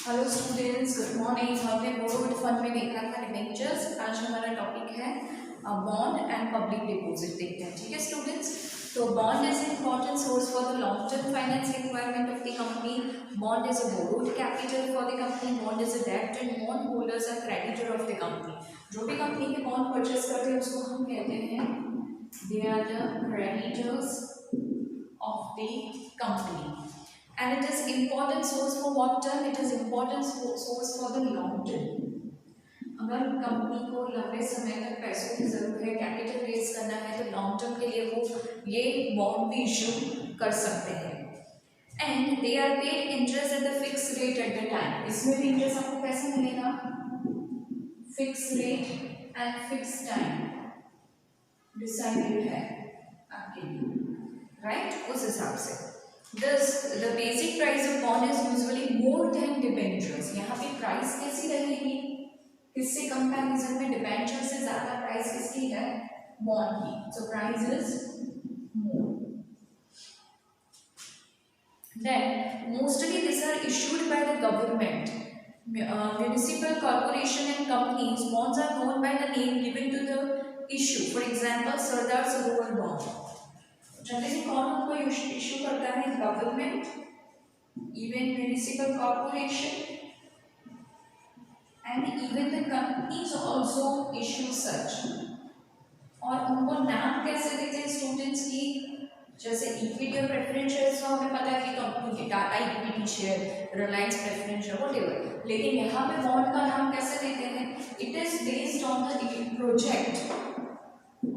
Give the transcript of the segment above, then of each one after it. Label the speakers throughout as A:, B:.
A: Hello students, good morning. हमने borrowed fund में देखा था डिबेंचर्स। आज हमारा टॉपिक है बॉन्ड एंड पब्लिक डिपॉजिट देखते हैं। ठीक है स्टूडेंट्स, तो bond is important source for the long term finance requirement of the company. Bond is a borrowed capital for the company. Bond is a debt and bond holders are creditor of the company. जो भी company के bond purchase करते हैं उसको हम कहते हैं they are the creditors of the company, and it is important source for what term? It is important source for the long term. अगर कंपनी को लंबे समय तक पैसों की जरूरत है, कैपिटल रेज करना है, तो लॉन्ग टर्म के लिए वो ये बॉन्ड भी इशू कर सकते हैं। And they are paid interest at the fix rate at the time. इसमें भी इंटरेस्ट आपको कैसे मिलेगा? Fix rate and fix time decided है आपके लिए, राइट? उस हिसाब से Thus, the basic price of bond is usually more than debentures. यहाँ पे प्राइस कैसी रहेगी? किससे कंपैरिजन में? डिबेंचर से ज्यादा प्राइस किसकी है? बॉन्ड की। So price is more. Then mostly these are issued by the government. Municipal corporation and companies. Bonds are known by the name given to the issue. For example, Sardar Sarovar bond. Generally कौन उनको issue करता है? Government, even municipal corporation and even the companies also issue such. और उनको नाम कैसे देते हैं स्टूडेंट्स की? जैसे इक्विटी और प्रेफरेंस शेयर्स का हमें पता है कि कंपनी की Tata equity share, Reliance preference share, whatever. लेकिन यहाँ पे बॉन्ड का नाम कैसे देते हैं? It is based on the project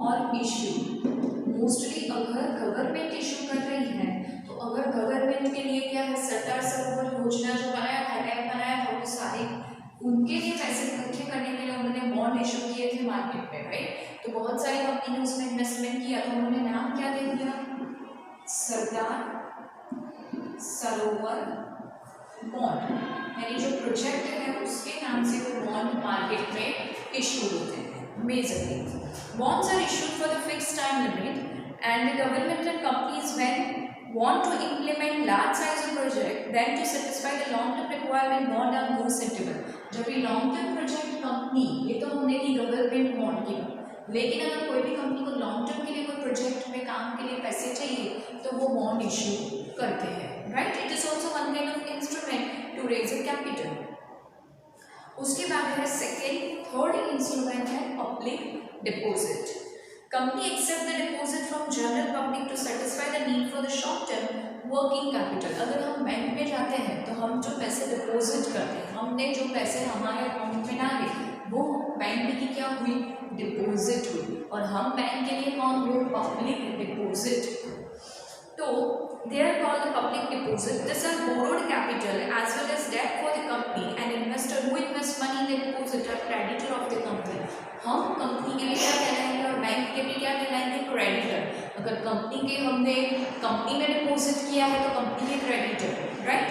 A: और इशू। मोस्टली अगर गवर्नमेंट इशू कर रही है तो अगर गवर्नमेंट के लिए क्या है, सरदार सरोवर योजना जो बनाया था, डैम बनाया था, वो सारे उनके लिए पैसे इकट्ठे करने के लिए उन्होंने बॉन्ड इशू किए थे मार्केट में, राइट? तो बहुत सारी कंपनी ने उसमें इन्वेस्टमेंट किया था, उन्होंने नाम क्या दे दिया? सरदार सरोवर बॉन्ड। यानी जो प्रोजेक्ट है उसके नाम से वो बॉन्ड मार्केट में इशू होते हैं majorly. Bonds are issued for the fixed time limit, and the government and companies, when want to implement large size of project, then to satisfy the long term requirement, bond are more suitable. जब ये long term project company, ये तो हमने की government bond की, लेकिन अगर कोई भी कंपनी को लॉन्ग टर्म के लिए कोई प्रोजेक्ट में काम के लिए पैसे चाहिए तो वो बॉन्ड इशू करते हैं, right? It is also one kind of instrument to raise a capital. उसके बाद है सेकेंड, थर्ड इंस्ट्रूमेंट है public deposit. Company accept the deposit from general public to satisfy the need for the short term working capital. अगर हम bank में जाते हैं तो हम जो पैसे डिपॉजिट करते हैं, हमने जो पैसे हमारे अकाउंट में डाले वो बैंक की क्या हुई? डिपॉजिट हुई। और हम बैंक के लिए कौन हुए? Public deposit. तो they are called the public deposit. These are borrowed capital as well as debt for the company. An investor who invests money in the deposit are creditor of the company. हम company के लिए क्या कहलाएंगे और bank के भी क्या कहलाएंगे? क्रेडिटर। अगर कंपनी के हमने कंपनी में डिपॉजिट किया है तो कंपनी के creditor, right?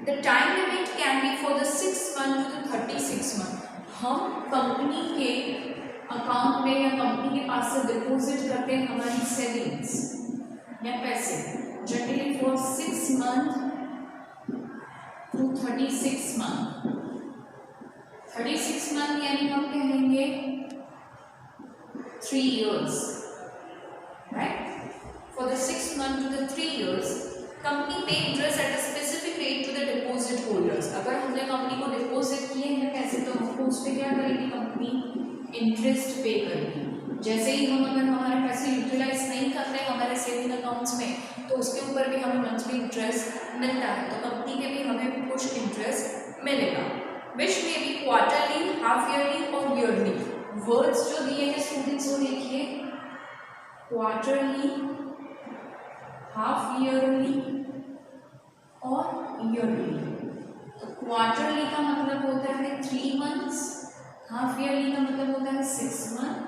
A: The time limit can be for the 6 month to 36 month. हम कंपनी के अकाउंट में या कंपनी के पास से डिपॉजिट करते हैं हमारी सेविंग्स या पैसे, generally for 6 month to 36 month। 36 month यानी हम कहेंगे 3 years, right? For the 6 month to the 3 years, company pay interest at a specific rate to the deposit holders. अगर हमने कंपनी को डिपॉजिट किए हैं पैसे तो हमको उस पर क्या करेगी कंपनी? इंटरेस्ट पे करेगी। जैसे ही हम अगर हमारे पैसे यूटिलाइज नहीं करते हमारे सेविंग अकाउंट्स में तो उसके ऊपर भी हमें मंथली इंटरेस्ट मिलता है, तो कंपनी के भी हमें कुछ इंटरेस्ट मिलेगा, विच में भी क्वार्टरली, हाफ ईयरली और ईयरली। वर्ड्स जो दिए हैं स्टूडेंट्स वो देखिए, क्वार्टरली, हाफ ईयरली और ईयरली। तो क्वार्टरली का मतलब होता है 3 months, हाफ ईयरली का मतलब होता है 6 month,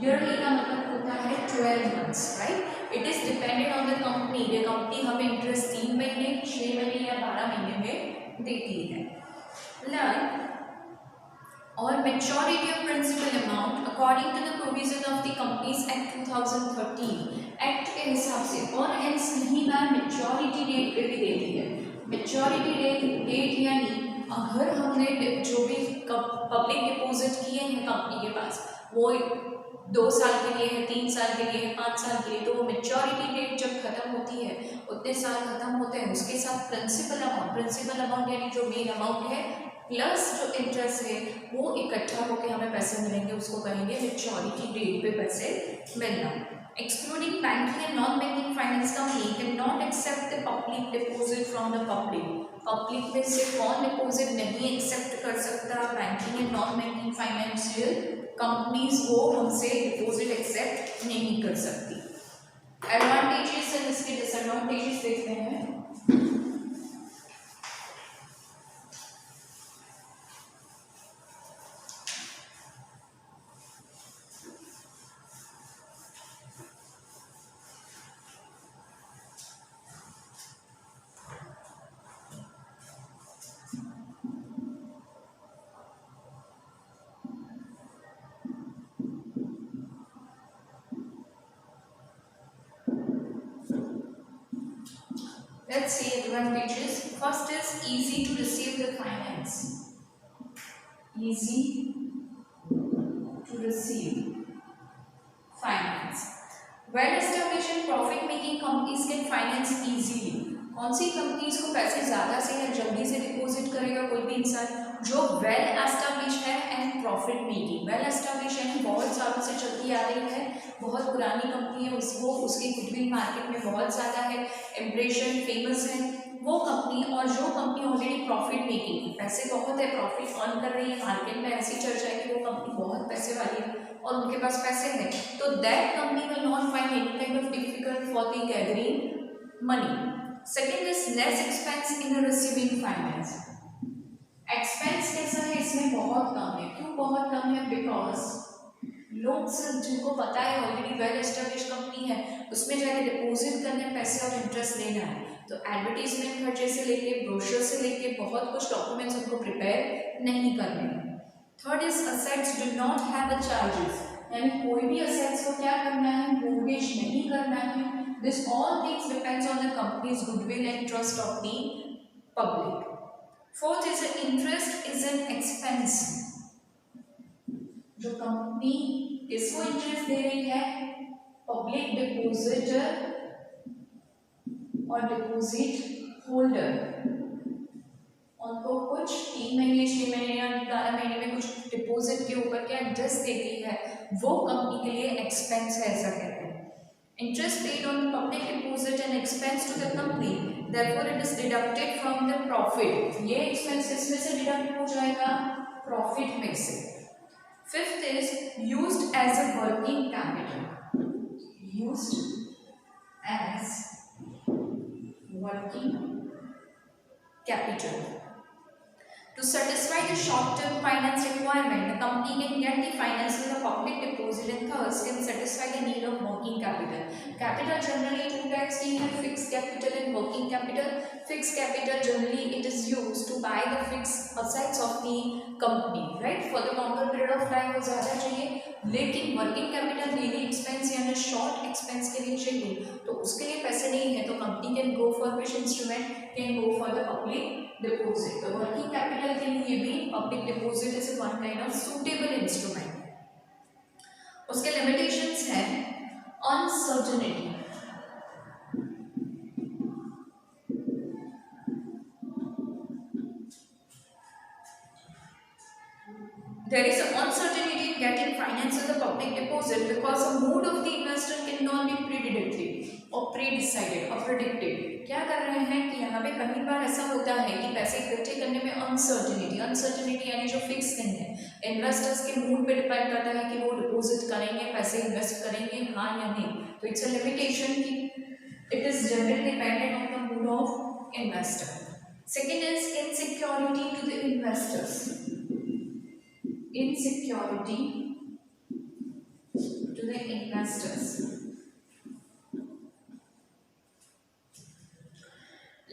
A: ईयरली का मतलब होता है 12 months, right? It is dependent on the company. ये कंपनी हमें इंटरेस्ट 3 महीने, 6 महीने या 12 महीने में देती है। लर्न और maturity of principal amount according to the provision of the companies act 2013 act के हिसाब से, और हेंस कहीं बार मेच्योरिटी डेट पे भी देती है। मेच्योरिटी डेट यानी अगर हमने जो भी पब्लिक डिपॉजिट किए हैं कंपनी के पास वो 2 साल के लिए है, 3 साल के लिए है, 5 साल के लिए, तो वो मेच्योरिटी डेट जब खत्म होती है उतने साल खत्म होते हैं, उसके साथ प्रिंसिपल अमाउंट यानी जो मेन अमाउंट है प्लस जो इंटरेस्ट है वो इकट्ठा होकर हमें पैसे मिलेंगे, उसको कहेंगे मेच्योरिटी डेट पे पैसे मिलना। Excluding banking and non-banking finance company cannot accept the public deposit from the public. Public में से कौन डिपॉजिट नहीं एक्सेप्ट कर सकता? Banking and non banking financial companies वो हमसे डिपॉजिट एक्सेप्ट नहीं कर सकती। एडवांटेजेस एंड इसके डिसएडवांटेजेस देखते हैं। Let's see advantages. First is easy to receive the finance. Easy to receive finance. Well-established and profit-making companies can finance easily. कौन सी companies को पैसे ज़्यादा से या जल्दी से डिपॉजिट करेगा कोई भी इंसान? जो वेल एस्टैब्लिश है and profit making. Well establish यानी बहुत सालों से चलती आ रही है, बहुत पुरानी कंपनी है, उसको उसकी गुडविल मार्केट में बहुत ज़्यादा है, इम्प्रेशन फेमस है वो कंपनी। और जो कंपनी ऑलरेडी प्रॉफिट मेकिंग है, पैसे बहुत है, प्रॉफिट अर्न कर रही है, मार्केट में ऐसी चर्चा है कि वो कंपनी बहुत पैसे वाली है और उनके पास पैसे हैं, तो that company will not find any kind of difficult for the gathering money. Second is less expense in receiving finance. Expense कैसा है इसमें? बहुत कम है। क्यों बहुत कम है? बिकॉज लोग सिर्फ जिनको पता है ऑलरेडी वेल एस्टेब्लिश कंपनी है उसमें जाके डिपॉजिट करने पैसे और इंटरेस्ट लेना है, तो एडवर्टीजमेंट खर्चे से लेके ब्रोशर से लेके बहुत कुछ डॉक्यूमेंट्स उनको प्रिपेयर नहीं करने। Third is assets do not have a charges, यानी कोई भी असेट्स को क्या करना है? मोर्गेज नहीं करना है। This all things depends on the company's goodwill and trust of the public. Fourth is interest is an expense. जो कंपनी किसको इंटरेस्ट दे रही है? पब्लिक डिपॉजिटर और डिपॉजिट होल्डर, उनको कुछ 3 महीने 6 महीने या 12 महीने में कुछ डिपॉजिट के ऊपर क्या इंटरेस्ट देती है, वो कंपनी के लिए एक्सपेंस है, ऐसा कहते हैं। Interest paid on the public deposit and expense to the company, therefore it is deducted from the profit. ये expense इसमें से deduct हो जाएगा profit में से। Fifth is used as a working capital. Used as working capital. To satisfy the short-term finance requirement, the company can get the finance with a public deposit and thus can satisfy the need of working capital. Capital generally two types we have: fixed capital and working capital. Fixed capital generally it is used to buy the fixed assets of the company, right? For the longer period of time वो ज़्यादा चाहिए, लेकिन working capital daily expense यानी short expense के लिए चाहिए, तो उसके लिए पैसे नहीं है, तो company can go for which instrument? Can go for the public deposit. तो वर्किंग कैपिटल के लिए भी public deposit is one kind of suitable instrument. उसके लिमिटेशंस हैं uncertainty, there is an uncertainty in getting finance with the public deposit because the mood of the investor cannot be predicted or pre-decided or predicted। क्या कर रहे हैं कि यहाँ पे कई बार ऐसा होता है कि पैसे इकट्ठे करने में अनसर्टेनिटी यानी जो फिक्स नहीं है, इन्वेस्टर्स के मूड पे डिपेंड करता है कि वो डिपॉजिट करेंगे, पैसे इन्वेस्ट करेंगे हाँ या नहीं, तो इट्स अ लिमिटेशन कि it is generally dependent on the mood of investor. Second is insecurity to the investors, insecurity to the investors,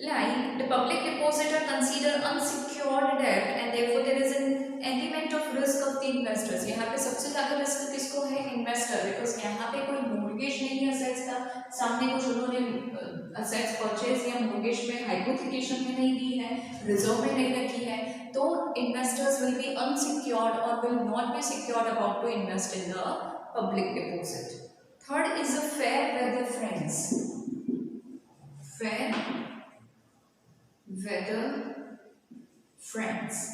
A: like the public deposit are considered unsecured debt and therefore there is an element of risk of the investors। यहाँ पे सबसे ज़्यादा risk किसको है? Investor, because यहाँ पे कोई mortgage नहीं है असेट्स का, सामने कुछ उन्होंने असेट्स परचेज या मोर्गेज में हाइपोथिकेशन में नहीं दी है, रिजर्व में नहीं रखी है, तो इन्वेस्टर्स विल बी अनसिक्योर्ड और will not be secured about to invest in the public deposit. Third is the fair weather friends. Fair weather friends.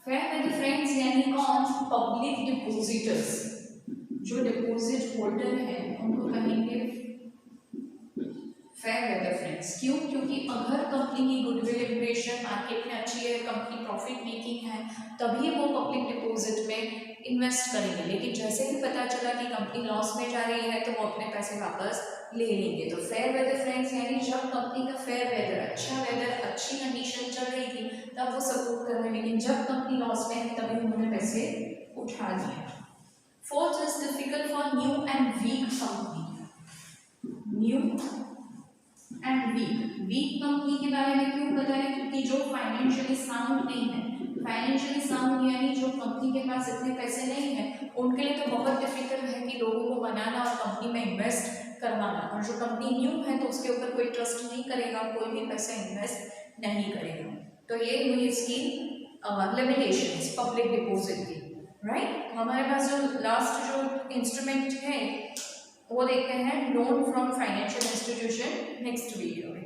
A: Fair weather friends यानी कौन? Public depositors. जो डिपॉजिट होल्डर है उनको कहेंगे fair weather friends. क्यों? क्योंकि अगर कंपनी की गुडविल इंप्रेशन मार्केट में अच्छी है, कंपनी प्रॉफिट मेकिंग है, तभी वो पब्लिक डिपॉजिट में इन्वेस्ट करेंगे. लेकिन जैसे ही पता चला कि कंपनी लॉस में जा रही है तो वो अपने पैसे वापस ले लेंगे. तो फेयर वेदर फ्रेंड्स यानी जब कंपनी का फेयर वेदर, अच्छा वेदर, अच्छी कंडीशन चल रही थी तब वो सपोर्ट कर रहे हैं, लेकिन जब कंपनी लॉस में है तभी उन्होंने पैसे उठा लिए. Fourth is difficult for new and weak company. New and weak company के बारे में क्यों बता रहे? क्योंकि जो फाइनेंशियली साउंड नहीं है, फाइनेंशियली साउंड यानी जो कंपनी के पास इतने पैसे नहीं है, उनके लिए तो बहुत डिफिकल्ट है कि लोगों को बनाना और कंपनी में इन्वेस्ट करवाना. और जो कंपनी न्यू है तो उसके ऊपर कोई ट्रस्ट नहीं करेगा, कोई भी पैसा इन्वेस्ट नहीं करेगा. तो ये हुई इसकी लिमिटेशंस पब्लिक डिपॉजिट की. राइट. हमारे पास जो लास्ट जो इंस्ट्रूमेंट है वो देखते हैं loan from financial institution next video में.